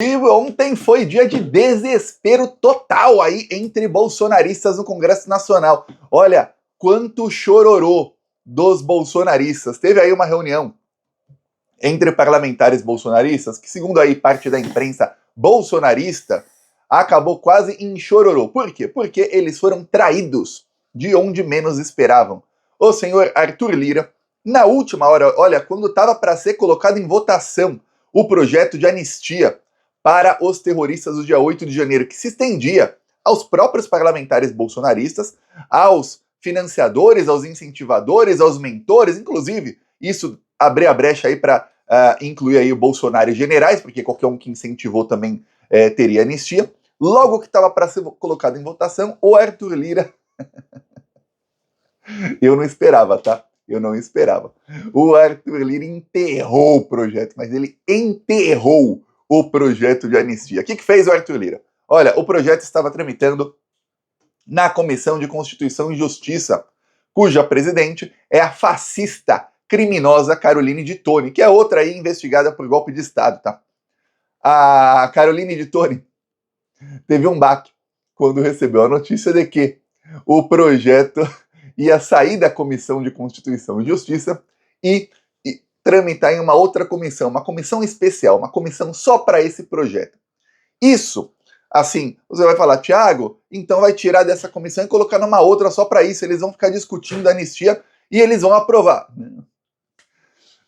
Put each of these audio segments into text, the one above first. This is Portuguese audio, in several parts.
E ontem foi dia de desespero total aí entre bolsonaristas no Congresso Nacional. Olha, quanto chororô dos bolsonaristas. Teve aí uma reunião entre parlamentares bolsonaristas, que segundo aí parte da imprensa bolsonarista, acabou quase em chororô. Por quê? Porque eles foram traídos de onde menos esperavam. O senhor Arthur Lira, na última hora, olha, quando estava para ser colocado em votação o projeto de anistia para os terroristas do dia 8 de janeiro, que se estendia aos próprios parlamentares bolsonaristas, aos financiadores, aos incentivadores, aos mentores, inclusive, isso abrir a brecha aí para incluir aí o Bolsonaro e generais, porque qualquer um que incentivou também teria anistia. Logo que estava para ser colocado em votação, o Arthur Lira... Eu não esperava, tá? Eu não esperava. O Arthur Lira enterrou o projeto, mas ele enterrou o projeto de anistia. O que fez o Arthur Lira? Olha, o projeto estava tramitando na Comissão de Constituição e Justiça, cuja presidente é a fascista criminosa Caroline de Toni, que é outra aí investigada por golpe de Estado, tá? A Caroline de Toni teve um baque quando recebeu a notícia de que o projeto ia sair da Comissão de Constituição e Justiça e tramitar em uma outra comissão, uma comissão especial, uma comissão só para esse projeto. Isso, assim, você vai falar, Thiago, então vai tirar dessa comissão e colocar numa outra só para isso, eles vão ficar discutindo a anistia e eles vão aprovar.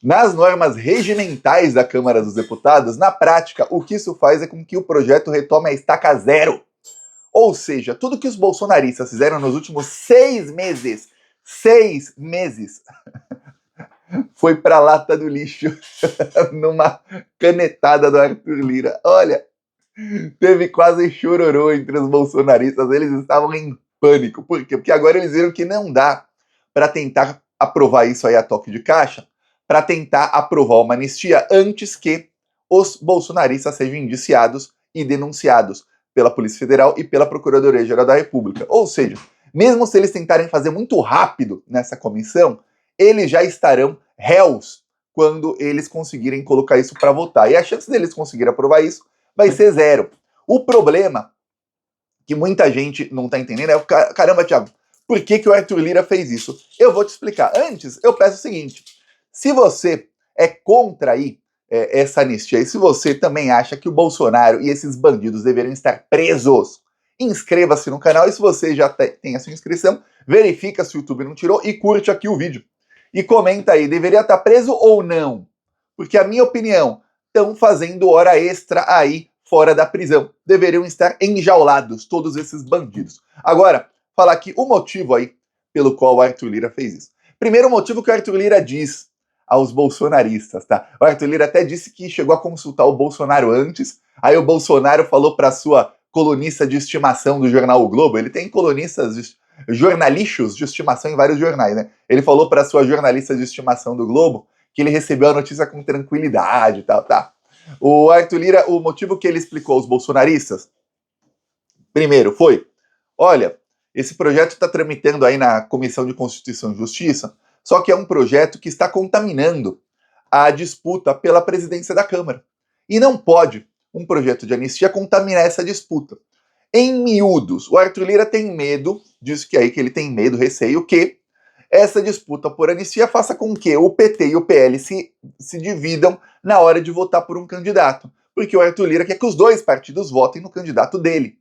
Nas normas regimentais da Câmara dos Deputados, na prática, o que isso faz é com que o projeto retome a estaca zero. Ou seja, tudo que os bolsonaristas fizeram nos últimos 6 meses, foi pra lata do lixo, numa canetada do Arthur Lira. Olha, teve quase chororô entre os bolsonaristas, eles estavam em pânico. Por quê? Porque agora eles viram que não dá para tentar aprovar isso aí a toque de caixa, para tentar aprovar uma anistia antes que os bolsonaristas sejam indiciados e denunciados pela Polícia Federal e pela Procuradoria-Geral da República. Ou seja, mesmo se eles tentarem fazer muito rápido nessa comissão, eles já estarão réus quando eles conseguirem colocar isso para votar. E a chance deles conseguirem aprovar isso vai ser zero. O problema que muita gente não está entendendo é o caramba, Thiago, por que o Arthur Lira fez isso? Eu vou te explicar. Antes, eu peço o seguinte, se você é contra aí essa anistia, e se você também acha que o Bolsonaro e esses bandidos deveriam estar presos, inscreva-se no canal e se você já tem a sua inscrição, verifica se o YouTube não tirou e curte aqui o vídeo. E comenta aí, deveria estar preso ou não? Porque a minha opinião, estão fazendo hora extra aí fora da prisão. Deveriam estar enjaulados todos esses bandidos. Agora, falar aqui o motivo aí pelo qual o Arthur Lira fez isso. Primeiro motivo que o Arthur Lira diz aos bolsonaristas, tá? O Arthur Lira até disse que chegou a consultar o Bolsonaro antes, aí o Bolsonaro falou para sua colunista de estimação do jornal O Globo, ele tem colunistas, jornalichos de estimação em vários jornais, né? Ele falou para sua jornalista de estimação do Globo que ele recebeu a notícia com tranquilidade e tal, tá? O Arthur Lira, o motivo que ele explicou aos bolsonaristas, primeiro foi, olha, esse projeto está tramitando aí na Comissão de Constituição e Justiça, só que é um projeto que está contaminando a disputa pela presidência da Câmara. E não pode um projeto de anistia contaminar essa disputa. Em miúdos, o Arthur Lira tem medo, diz que aí que ele tem medo, receio, que essa disputa por anistia faça com que o PT e o PL se dividam na hora de votar por um candidato. Porque o Arthur Lira quer que os dois partidos votem no candidato dele.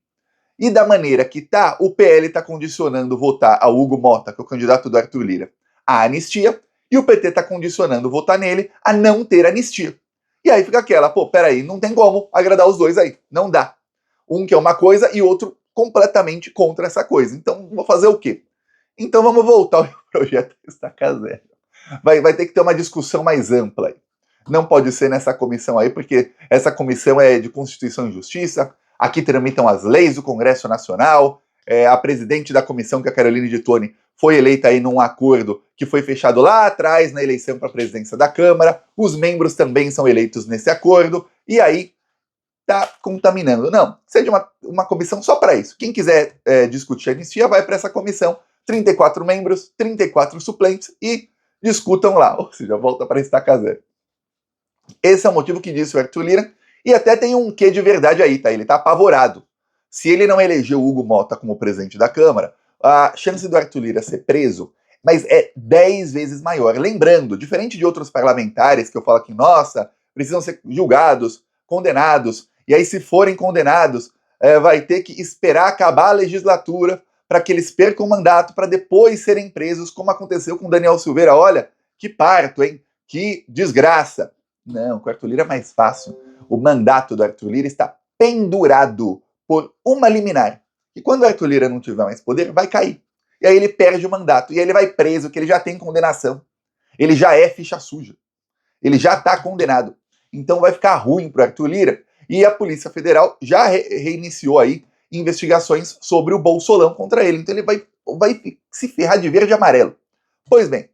E da maneira que tá, o PL está condicionando votar a Hugo Mota, que é o candidato do Arthur Lira, a anistia, e o PT está condicionando votar nele a não ter anistia. E aí fica aquela, pô, peraí, não tem como agradar os dois aí, não dá. Um quer uma coisa e outro completamente contra essa coisa. Então, vou fazer o quê? Então vamos voltar ao projeto Estaca Zero. Vai ter que ter uma discussão mais ampla aí. Não pode ser nessa comissão aí, porque essa comissão é de Constituição e Justiça, aqui tramitam as leis do Congresso Nacional, a presidente da comissão, que é a Caroline de Toni, foi eleita aí num acordo que foi fechado lá atrás na eleição para a presidência da Câmara, os membros também são eleitos nesse acordo, e aí tá contaminando. Não, seja uma comissão só para isso. Quem quiser discutir a anistia vai para essa comissão, 34 membros, 34 suplentes, e discutam lá, ou seja, volta para Estaca Zero. Esse é o motivo que disse o Arthur Lira, E até tem um quê de verdade aí, tá? Ele tá apavorado. Se ele não elegeu o Hugo Mota como presidente da Câmara, a chance do Arthur Lira ser preso, mas é 10 vezes maior. Lembrando, diferente de outros parlamentares que eu falo aqui, nossa, precisam ser julgados, condenados, e aí se forem condenados, vai ter que esperar acabar a legislatura para que eles percam o mandato para depois serem presos, como aconteceu com Daniel Silveira. Olha, que parto, hein? Que desgraça. Não, com o Arthur Lira é mais fácil. O mandato do Arthur Lira está pendurado por uma liminar. E quando o Arthur Lira não tiver mais poder, vai cair. E aí ele perde o mandato. E aí ele vai preso, que ele já tem condenação. Ele já é ficha suja. Ele já está condenado. Então vai ficar ruim para o Arthur Lira. E a Polícia Federal já reiniciou aí investigações sobre o Bolsolão contra ele. Então ele vai se ferrar de verde e amarelo. Pois bem,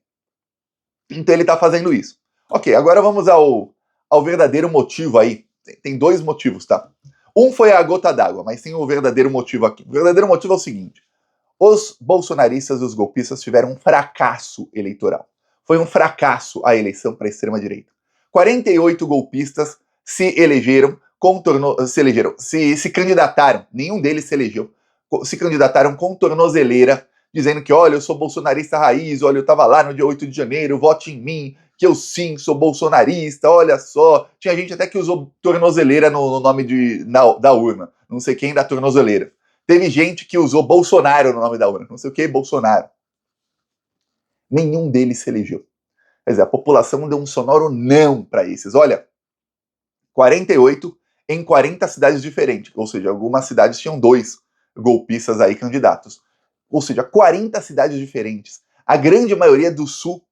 então ele está fazendo isso. Ok, agora vamos ao verdadeiro motivo aí. Tem dois motivos, tá? Um foi a gota d'água, mas tem o verdadeiro motivo aqui. O verdadeiro motivo é o seguinte: os bolsonaristas e os golpistas tiveram um fracasso eleitoral. Foi um fracasso a eleição para a extrema-direita. 48 golpistas se elegeram, se candidataram, nenhum deles se elegeu, se candidataram com tornozeleira, dizendo que, olha, eu sou bolsonarista raiz, olha, eu estava lá no dia 8 de janeiro, vote em mim, que eu sim sou bolsonarista, olha só. Tinha gente até que usou tornozeleira no nome da urna, não sei quem da tornozeleira. Teve gente que usou Bolsonaro no nome da urna, não sei o que, Bolsonaro. Nenhum deles se elegeu. Quer dizer, a população deu um sonoro não para esses. Olha, 48 em 40 cidades diferentes, ou seja, algumas cidades tinham 2 golpistas aí candidatos. Ou seja, 40 cidades diferentes. A grande maioria do sul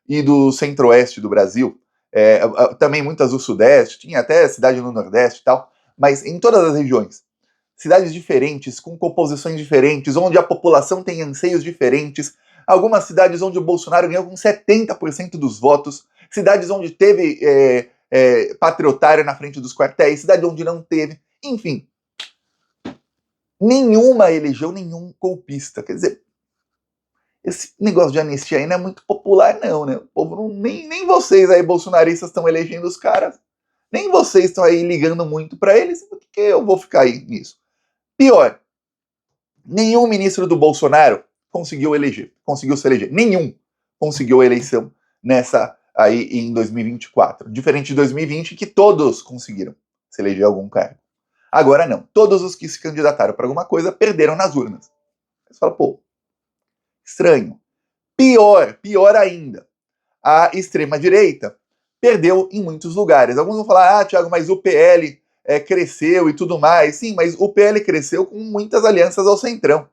e do centro-oeste do Brasil, também muitas do sudeste, tinha até cidade no nordeste e tal, mas em todas as regiões. Cidades diferentes, com composições diferentes, onde a população tem anseios diferentes. Algumas cidades onde o Bolsonaro ganhou com 70% dos votos. Cidades onde teve patriotário na frente dos quartéis. Cidade onde não teve. Enfim. Nenhuma elegeu nenhum golpista. Quer dizer, esse negócio de anistia aí não é muito popular não, né? O povo não, nem vocês aí, bolsonaristas, estão elegendo os caras. Nem vocês estão aí ligando muito para eles. Por que eu vou ficar aí nisso? Pior, nenhum ministro do Bolsonaro conseguiu se eleger. Nenhum conseguiu a eleição nessa aí em 2024. Diferente de 2020, que todos conseguiram se eleger algum cargo. Agora não. Todos os que se candidataram para alguma coisa perderam nas urnas. Você fala, pô, estranho. Pior ainda. A extrema-direita perdeu em muitos lugares. Alguns vão falar, Thiago, mas o PL cresceu e tudo mais. Sim, mas o PL cresceu com muitas alianças ao centrão.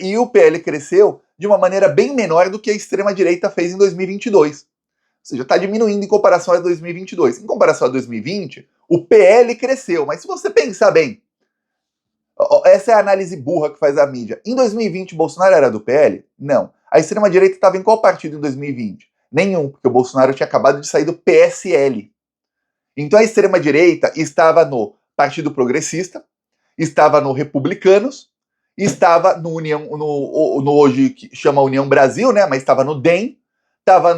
E o PL cresceu de uma maneira bem menor do que a extrema-direita fez em 2022. Ou seja, está diminuindo em comparação a 2022. Em comparação a 2020, o PL cresceu. Mas se você pensar bem, essa é a análise burra que faz a mídia. Em 2020, Bolsonaro era do PL? Não. A extrema-direita estava em qual partido em 2020? Nenhum, porque o Bolsonaro tinha acabado de sair do PSL. Então a extrema-direita estava no Partido Progressista, estava no Republicanos, estava no no hoje que chama União Brasil, né? Mas estava no DEM, estava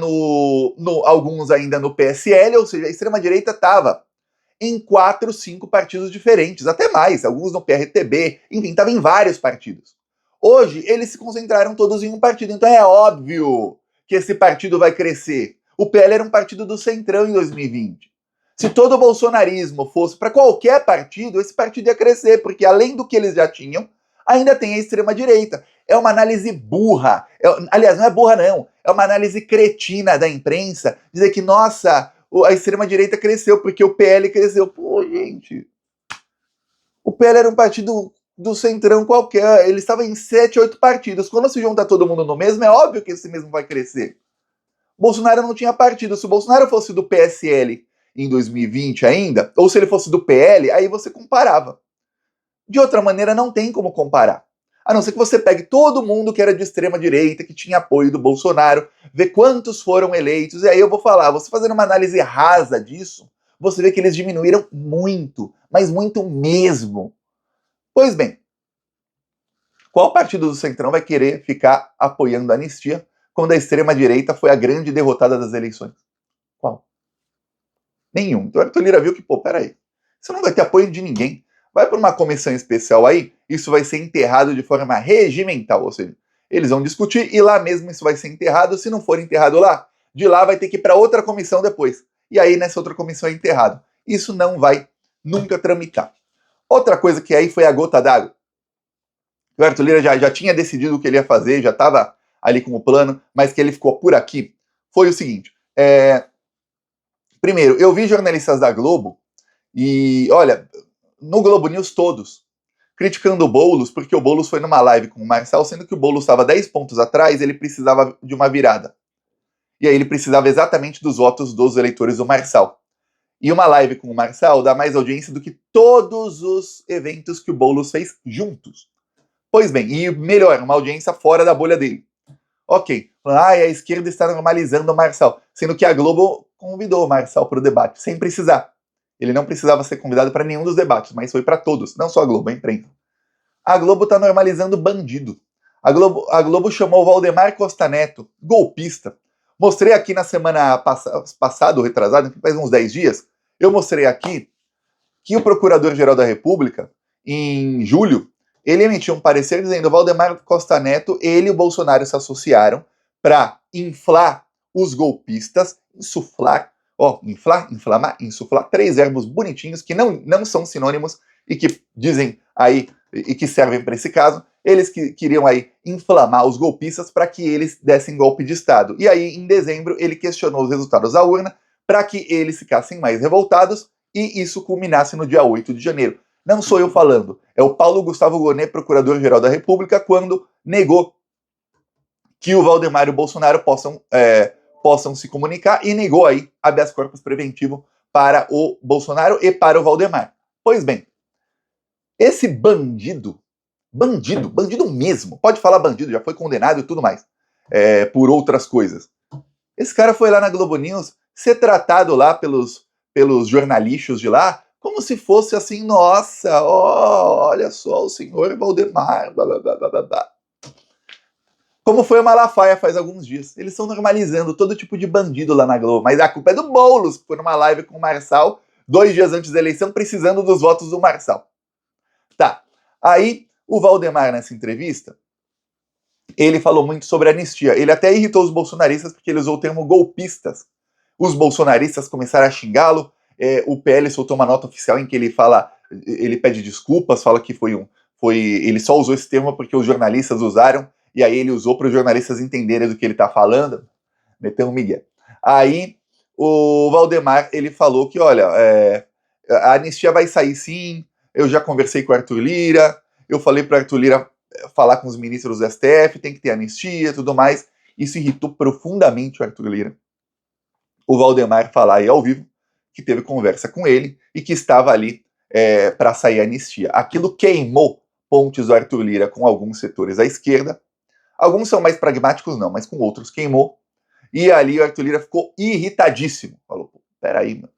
alguns ainda no PSL, ou seja, a extrema-direita estava em 4, 5 partidos diferentes, até mais, alguns no PRTB, enfim, estava em vários partidos. Hoje, eles se concentraram todos em um partido, então é óbvio que esse partido vai crescer. O PL era um partido do Centrão em 2020. Se todo o bolsonarismo fosse para qualquer partido, esse partido ia crescer, porque além do que eles já tinham, ainda tem a extrema-direita. É uma análise burra. Aliás, não é burra, não. É uma análise cretina da imprensa, dizer que, nossa, a extrema-direita cresceu porque o PL cresceu. Pô, gente. O PL era um partido do centrão qualquer. Ele estava em 7, 8 partidos. Quando se junta todo mundo no mesmo, é óbvio que esse mesmo vai crescer. Bolsonaro não tinha partido. Se o Bolsonaro fosse do PSL em 2020 ainda, ou se ele fosse do PL, aí você comparava. De outra maneira, não tem como comparar. A não ser que você pegue todo mundo que era de extrema direita, que tinha apoio do Bolsonaro, vê quantos foram eleitos, e aí eu vou falar, você fazendo uma análise rasa disso, você vê que eles diminuíram muito, mas muito mesmo. Pois bem, qual partido do Centrão vai querer ficar apoiando a anistia quando a extrema direita foi a grande derrotada das eleições? Qual? Nenhum. Então o Arthur Lira viu que, pô, peraí, isso não vai ter apoio de ninguém. Vai para uma comissão especial aí, isso vai ser enterrado de forma regimental, ou seja, eles vão discutir e lá mesmo isso vai ser enterrado. Se não for enterrado lá, de lá vai ter que ir para outra comissão depois. E aí nessa outra comissão é enterrado. Isso não vai nunca tramitar. Outra coisa que aí foi a gota d'água. O Arthur Lira já tinha decidido o que ele ia fazer, já estava ali com o plano, mas que ele ficou por aqui, foi o seguinte. Primeiro, eu vi jornalistas da Globo e, olha, no Globo News todos, criticando o Boulos, porque o Boulos foi numa live com o Marçal, sendo que o Boulos estava 10 pontos atrás, ele precisava de uma virada. E aí ele precisava exatamente dos votos dos eleitores do Marçal. E uma live com o Marçal dá mais audiência do que todos os eventos que o Boulos fez juntos. Pois bem, e melhor, uma audiência fora da bolha dele. Ok, a esquerda está normalizando o Marçal, sendo que a Globo convidou o Marçal para o debate, sem precisar. Ele não precisava ser convidado para nenhum dos debates, mas foi para todos, não só a Globo, a imprensa. A Globo está normalizando bandido. A Globo chamou o Valdemar Costa Neto, golpista. Mostrei aqui na semana passada, ou retrasada, faz uns 10 dias, eu mostrei aqui que o Procurador-Geral da República, em julho, ele emitiu um parecer dizendo: Valdemar Costa Neto, ele e o Bolsonaro se associaram para inflar os golpistas, inflamar, insuflar, 3 verbos bonitinhos que não são sinônimos e que dizem aí, e que servem para esse caso. Eles queriam aí inflamar os golpistas para que eles dessem golpe de Estado. E aí, em dezembro, ele questionou os resultados da urna para que eles ficassem mais revoltados e isso culminasse no dia 8 de janeiro. Não sou eu falando, é o Paulo Gustavo Gonet, Procurador-Geral da República, quando negou que o Valdemar e o Bolsonaro possam se comunicar e negou aí habeas corpus preventivo para o Bolsonaro e para o Valdemar. Pois bem, esse bandido mesmo, pode falar bandido, já foi condenado e tudo mais, por outras coisas. Esse cara foi lá na Globo News ser tratado lá pelos jornalistas de lá como se fosse assim, nossa, olha só o senhor Valdemar, blá, blá, blá, blá, blá. Como foi o Malafaia faz alguns dias. Eles estão normalizando todo tipo de bandido lá na Globo, mas a culpa é do Boulos, que foi numa live com o Marçal 2 dias antes da eleição, precisando dos votos do Marçal. Tá, aí o Valdemar nessa entrevista, ele falou muito sobre anistia. Ele até irritou os bolsonaristas porque ele usou o termo golpistas. Os bolsonaristas começaram a xingá-lo. O PL soltou uma nota oficial em que ele pede desculpas, fala que ele só usou esse termo porque os jornalistas usaram, e aí ele usou para os jornalistas entenderem do que ele está falando. Meteu um migué. Aí o Valdemar, ele falou que, olha, a anistia vai sair sim, eu já conversei com o Arthur Lira, eu falei para o Arthur Lira falar com os ministros do STF, tem que ter anistia e tudo mais. Isso irritou profundamente o Arthur Lira. O Valdemar falar aí ao vivo que teve conversa com ele e que estava ali para sair a anistia. Aquilo queimou pontes do Arthur Lira com alguns setores à esquerda. Alguns são mais pragmáticos, não, mas com outros queimou. E ali o Arthur Lira ficou irritadíssimo. Falou, peraí, mano.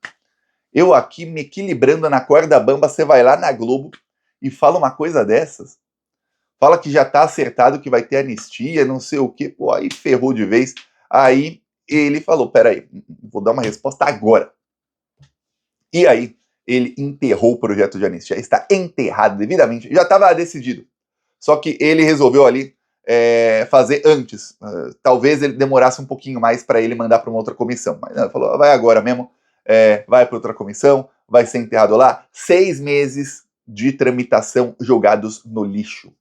Eu aqui me equilibrando na corda bamba, você vai lá na Globo e fala uma coisa dessas? Fala que já tá acertado que vai ter anistia, não sei o quê. Pô, aí ferrou de vez. Aí ele falou, peraí, vou dar uma resposta agora. E aí ele enterrou o projeto de anistia. Está enterrado devidamente. Já estava decidido. Só que ele resolveu ali fazer antes. Talvez ele demorasse um pouquinho mais para ele mandar para uma outra comissão. Mas não, ele falou, vai agora mesmo. Vai para outra comissão, vai ser enterrado lá. 6 meses de tramitação jogados no lixo.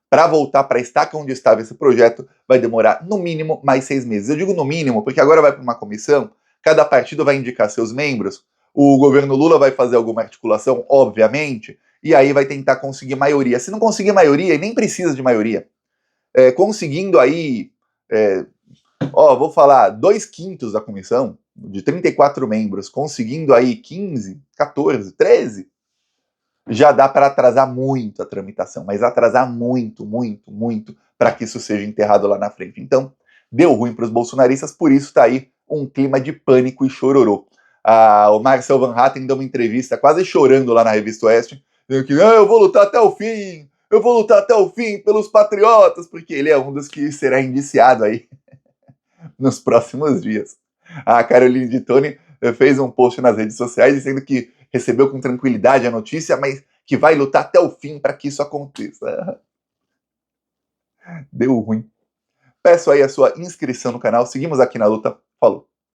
Para voltar para a estaca onde estava esse projeto, vai demorar no mínimo mais 6 meses. Eu digo no mínimo, porque agora vai para uma comissão, cada partido vai indicar seus membros, o governo Lula vai fazer alguma articulação, obviamente, e aí vai tentar conseguir maioria. Se não conseguir maioria, e nem precisa de maioria, conseguindo aí, vou falar, 2/5 da comissão, de 34 membros, conseguindo aí 15, 14, 13, já dá para atrasar muito a tramitação, mas atrasar muito, muito, muito, para que isso seja enterrado lá na frente. Então, deu ruim para os bolsonaristas, por isso está aí um clima de pânico e chororô. O Marcel Van Hatten deu uma entrevista quase chorando lá na Revista Oeste, dizendo que eu vou lutar até o fim pelos patriotas, porque ele é um dos que será indiciado aí nos próximos dias. A Caroline de Tone fez um post nas redes sociais dizendo que recebeu com tranquilidade a notícia, mas que vai lutar até o fim para que isso aconteça. Deu ruim. Peço aí a sua inscrição no canal. Seguimos aqui na luta. Falou!